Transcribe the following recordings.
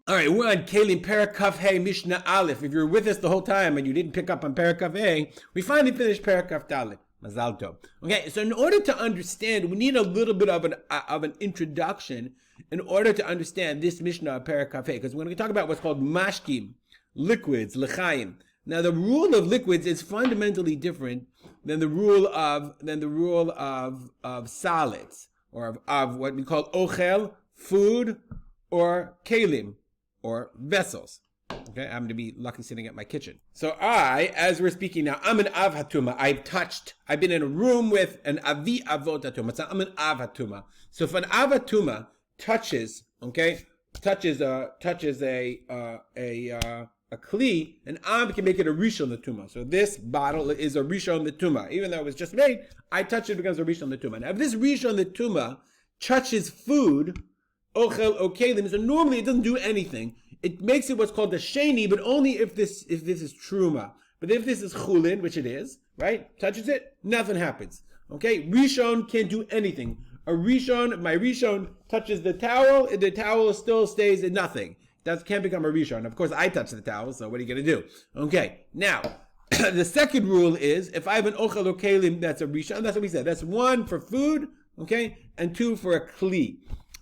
All right, we're on Keilim Perek Kaf Hey Mishnah Aleph. If you're with us the whole time and you didn't pick up on Perek Kaf Hey, we finally finished Perek Kaf Dalet. Mazal Tov. Okay, so in order to understand, we need a little bit of an introduction in order to understand this Mishnah Perek Kaf Hey, because we're going to talk about what's called mashkim, liquids, lechaim. Now, the rule of liquids is fundamentally different than the rule of solids, or of what we call ochel, food, or Keilim, or vessels. Okay, I'm going to be lucky sitting at my kitchen. So as we're speaking now, I'm an av hatuma. I've been in a room with an avi avot hatuma. So I'm an av hatuma. So if an av hatuma touches a kli, an av can make it a rishon l'tuma. So this bottle is a rishon l'tuma. Even though it was just made, I touch it, it becomes a rishon l'tuma. Now if this rishon l'tuma touches food, ochel or keilim, so normally it doesn't do anything. It makes it what's called the sheni, but only if this is truma. But if this is chulin, which it is, right? Touches it, nothing happens. Okay, rishon can't do anything. My rishon touches the towel still stays in nothing. That can't become a rishon. Of course, I touch the towel, so what are you going to do? Okay, now the second rule is if I have an ochel or keilim, that's a rishon. That's what we said. That's one for food, okay, and two for a kli.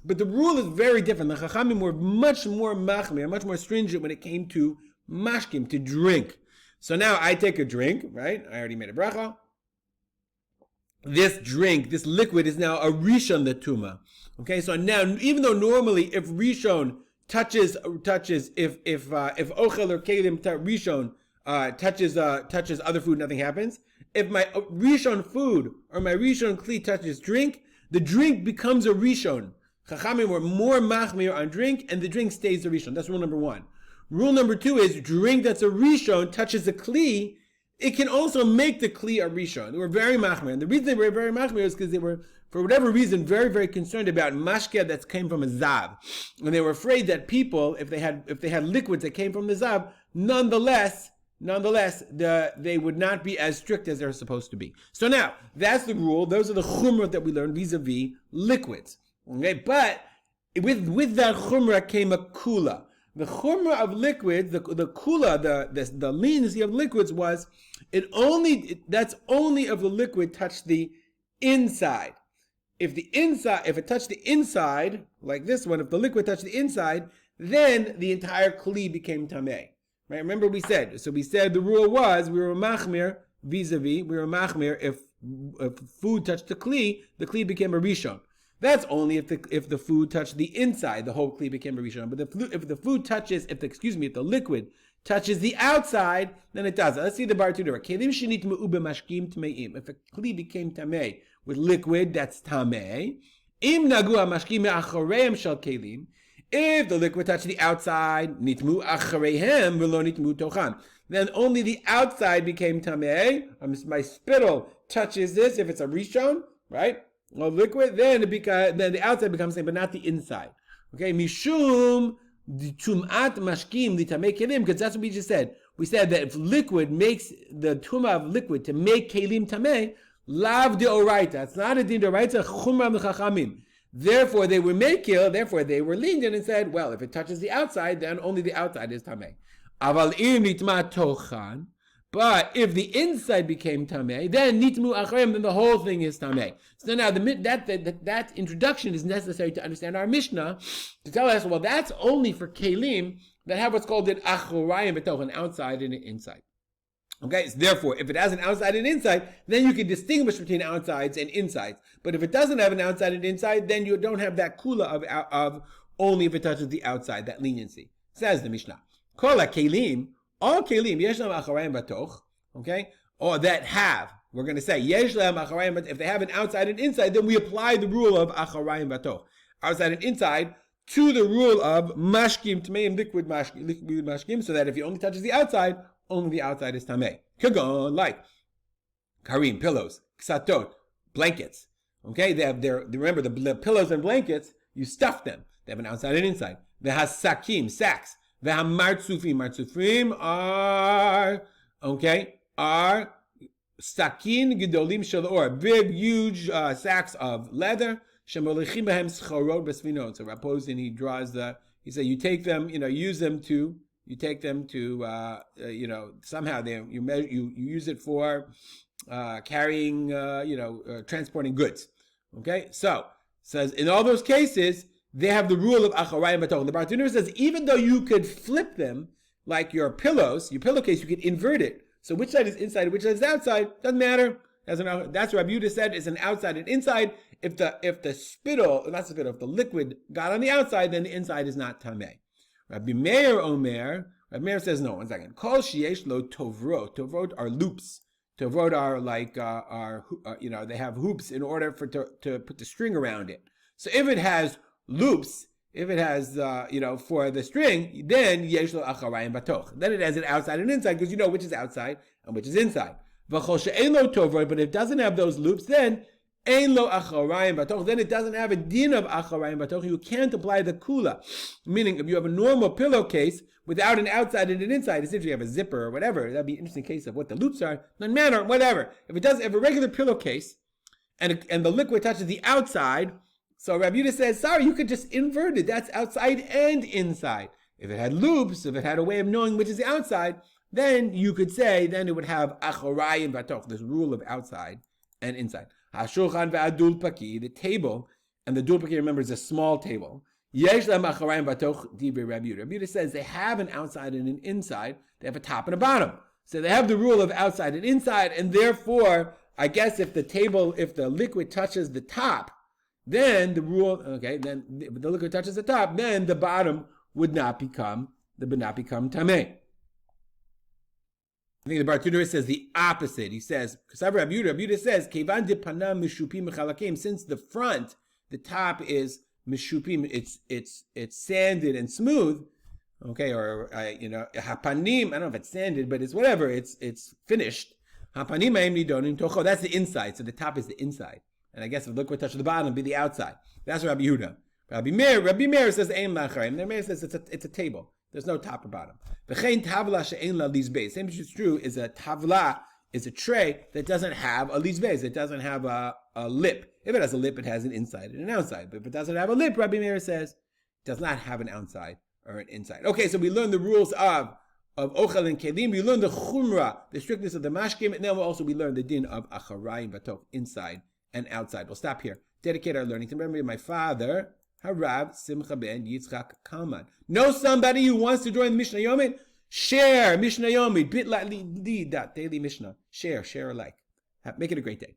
But the rule is very different. The Chachamim were much more machmir, much more stringent when it came to mashkim, to drink. So now I take a drink, right? I already made a bracha. This drink, this liquid is now a rishon l'tuma. Okay, so now even though normally if rishon touches if ochel or kelim rishon touches other food, nothing happens. If my rishon food or my rishon kli touches drink, the drink becomes a rishon. Chachamim were more machmir on drink, and the drink stays a rishon. That's rule number one. Rule number two is drink that's a rishon touches a kli, it can also make the kli a rishon. They were very machmir, and the reason they were very machmir is because they were, for whatever reason, very, very concerned about mashke that came from a zav, and they were afraid that people, if they had liquids that came from the zav, nonetheless, they would not be as strict as they're supposed to be. So now that's the rule. Those are the chumrah that we learned vis-a-vis liquids. Okay, but with that chumrah came a kula. The chumrah of liquids, the kula, the leniency of liquids was that's only if the liquid touched the inside. If it touched the inside, like this one, if the liquid touched the inside, then the entire kli became tameh. Right? Remember we said the rule was we were machmir vis-a-vis, we were machmir if food touched the kli became a rishon. That's only if the food touched the inside, the whole kli became a rishon. But if the liquid touches the outside, then it doesn't. Let's see the bar two there. Keilim shenitmeu b'mashkim tmeim. If a kli became tamei with liquid, that's tamei. Im nagu hamashkim me'achoreim shel keilim. If the liquid touched the outside, nitmu achareihem v'lo nitmu tocham. Then only the outside became tamei. My spittle touches this if it's a rishon, right? Or liquid, then the outside becomes same, but not the inside. Okay, mishum tumat mashkim litamei kelim, because that's what we just said. We said that if liquid makes the tumah of liquid to make kelim tamei, lav deoraita. It's not a din deoraita, chumra mechachamim. Therefore, they were mekil. Therefore, they were lenient and said, well, if it touches the outside, then only the outside is tamei. Aval im nitma tochan. But if the inside became tamei, then nitmu acharem, then the whole thing is tamei. So now that introduction is necessary to understand our Mishnah, to tell us, well, that's only for kelim that have what's called an achorayim betoch, an outside and an inside. Okay, so therefore, if it has an outside and inside, then you can distinguish between outsides and insides. But if it doesn't have an outside and inside, then you don't have that kula of only if it touches the outside, that leniency. Says the Mishnah. Kol kelim. All kelim, yesh lahem acharayim batoch, okay, or that have, we're going to say, yesh lahem acharayim batoch, if they have an outside and inside, then we apply the rule of acharayim batoch, outside and inside, to the rule of mashkim tmeim, liquid mashkim, so that if he only touches the outside, only the outside is tamei. Kagon, like karim, pillows, ksatot, blankets, okay, remember the pillows and blankets, you stuff them, they have an outside and inside. They have sakim, sacks. The martzufim are sakin gedolim shel or, big huge sacks of leather. Shemolichim behem schorot besvinot. So Raposin he draws He said you take them, use them to, somehow you use it for carrying, transporting goods. Okay, so says in all those cases they have the rule of acharayim batoch. The Bartenura says even though you could flip them like your pillowcase, you could invert it. So which side is inside, which side is outside, doesn't matter. That's what Rabbi Yehuda said is an outside and inside. If the liquid got on the outside, then the inside is not tameh. Rabbi Meir says no. 1 second. Kol sheyesh lo tovrot. Tovrot are loops. Tovrot are like they have hoops in order to put the string around it. So if it has loops, if it has for the string, then yesh lo acharayim batoch. Then it has an outside and inside because you know which is outside and which is inside. V'chol she'ein lo tovrot, but if it doesn't have those loops, then ein lo acharayim batoch. Then it doesn't have a din of acharayim batoch. You can't apply the kula. Meaning, if you have a normal pillowcase without an outside and an inside, essentially you have a zipper or whatever. That'd be an interesting case of what the loops are. Doesn't matter, whatever. If a regular pillowcase and the liquid touches the outside, so Rabbi Yehuda says, sorry, you could just invert it. That's outside and inside. If it had loops, if it had a way of knowing which is the outside, then you could say, then it would have acharayim batoch, this rule of outside and inside. Hashulchan ve'adul paki, the table, and the dul paki, remember, is a small table. Yesh lam acharayim batoch divrei Rabbi Yehuda. Rabbi Yehuda says they have an outside and an inside. They have a top and a bottom. So they have the rule of outside and inside, and therefore, I guess if the liquid touches the top, then the liquid touches the top, then the bottom would not become tameh. I think the Bartenura says the opposite. He says, Rabbi Yehuda says, Kevan de panam mishupim mechalakim, since the front, the top is mishupim, it's sanded and smooth, okay, or hapanim, I don't know if it's sanded, but it's whatever, it's finished. Hapanim ma'im nidonim tocho, that's the inside, so the top is the inside. And I guess if the liquid touches the bottom, it'd be the outside. That's Rabbi Yehuda. Rabbi Meir says Ein Lacharayim. Rabbi Meir says it's a table. There's no top or bottom. V'chein tavla she'ein la lizbeis. Same as it's true is a tavla is a tray that doesn't have a lizbeis. It doesn't have a lip. If it has a lip, it has an inside and an outside. But if it doesn't have a lip, Rabbi Meir says it does not have an outside or an inside. Okay, so we learn the rules of ochel and keilim. We learn the chumrah, the strictness of the mashkim, and then we learn the din of acharayim batoch, inside and outside. We'll stop here. Dedicate our learning to memory of my father, Harav Simcha ben Yitzchak Kalman. Know somebody who wants to join the Mishnah Yomit? Share Mishnah Yomit, bit.ly.daily Mishnah. Share alike. Make it a great day.